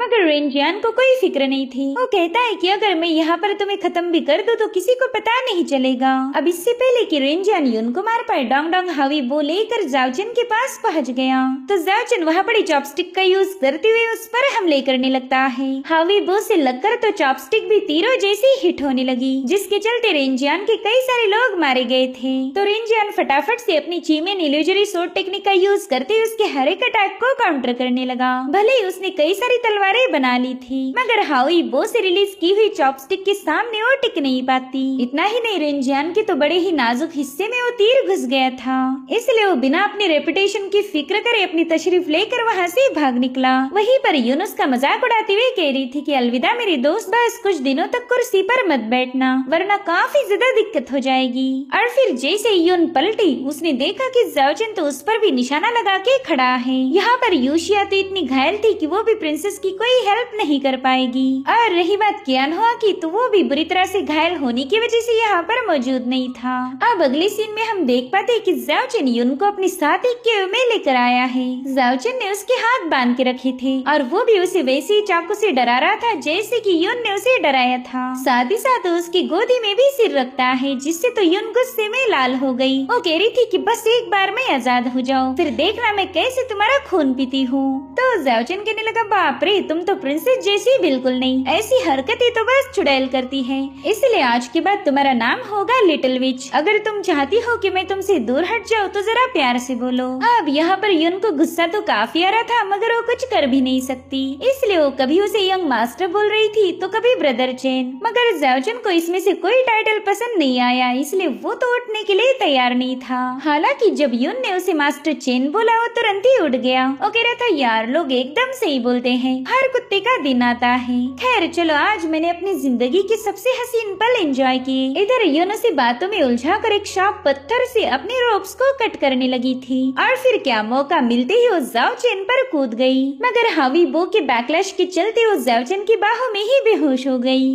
मगर रेंजियान को कोई फिक्र नहीं थी। वो कहता है कि अगर मैं यहाँ पर तुम्हें खत्म भी कर दूं तो किसी को पता नहीं चलेगा। अब इससे पहले कि रेंजियान युन को मार पाए, डोंग डोंग हावी बो लेकर जाओचन के पास पहुँच गया। तो जाओचन वहाँ पड़ी चॉपस्टिक का यूज करते हुए उस पर हमले करने लगता है। हावी बो से लगकर तो चॉपस्टिक भी तीरों जैसी हिट होने लगी, जिसके चलते रेंजियान के कई सारे लोग मारे गए थे। तो रेंजियान फटाफट से अपनी चीमेन इल्यूजरी स्वॉर्ड टेक्निक का यूज करते हुए उसके हर एक अटैक को काउंटर करने लगा। भले ही उसने कई सारी तलवारें बना ली थी, मगर हावी बो से रिलीज की हुई चॉपस्टिक के सामने वो टिक नहीं पाती। इतना ही नहीं, रेंजियान के तो बड़े ही नाजुक हिस्से में वो तीर घुस गया था, इसलिए वो बिना अपनी रेपुटेशन की फिक्र करे अपनी तशरीफ लेकर वहाँ से भाग निकला। वहीं पर युन उसका मजाक उड़ाते हुए कह रही थी कि अलविदा मेरे दोस्त, बस कुछ दिनों तक कुर्सी पर मत बैठना वरना काफी ज्यादा दिक्कत हो जाएगी। और फिर जैसे युन पलटी, उसने देखा कि जाओचन तो उस पर भी निशाना लगा के खड़ा है। यहाँ पर यूशिया तो इतनी घायल थी कि वो भी प्रिंसेस की कोई हेल्प नहीं कर पाएगी। और रही बात कियानहुआ की, तो वो भी बुरी तरह से घायल होने की वजह से यहाँ पर मौजूद नहीं था। अब अगले सीन में हम देख पाते हैं कि जाओचन युन को अपने साथ एक केव में लेकर आया है। जाओचन ने उसके हाथ बांध के रखे थे और वो भी उसे वैसे ही चाकू से डरा रहा था जैसे कि युन ने उसे डराया था। साथ ही साथ उसकी गोदी में भी सिर रखता है, जिससे तो युन गुस्से में लाल हो गई। वो कह रही थी कि बस एक बार में आजाद हो जाओ, फिर देखना मैं कैसे तुम्हारा खून पीती हूँ। तो जाओचन कहने लगा, बाप रे, तुम तो प्रिंसेस जैसी बिल्कुल नहीं, ऐसी हरकतें तो बस चुड़ैल करती है, इसलिए आज के बाद तुम्हारा नाम होगा लिटिल विच। अगर तुम चाहती हो कि मैं तुमसे दूर हट जाऊँ तो जरा प्यार से बोलो। अब यहाँ पर युन को गुस्सा तो काफी आ रहा था, मगर वो कुछ कर भी नहीं सकती, इसलिए वो कभी उसे यंग मास्टर बोल रही थी तो कभी ब्रदर चेन। मगर जाओचन को इसमें से कोई टाइटल पसंद नहीं आया, इसलिए वो तो उठने के लिए तैयार नहीं था। हालांकि जब युन ने उसे मास्टर चेन बोला, वो तुरंत ही उठ गया। वो कह रहा था, यार लोग एकदम सही बोलते हैं, हर कुत्ते का दिन आता है। खैर चलो, आज मैंने अपनी जिंदगी के सबसे हसीन पल एंजॉय किए। इधर युन उसे बातों में उलझा कर एक शार्प पत्थर से अपने रोप्स को कट करने लगी थी, और फिर क्या मौका मिलते ही वो जाओचन पर कूद गई। मगर हावी बो के बैकलैश के चलते वो जाओचन की बाहों में ही बेहोश हो गई।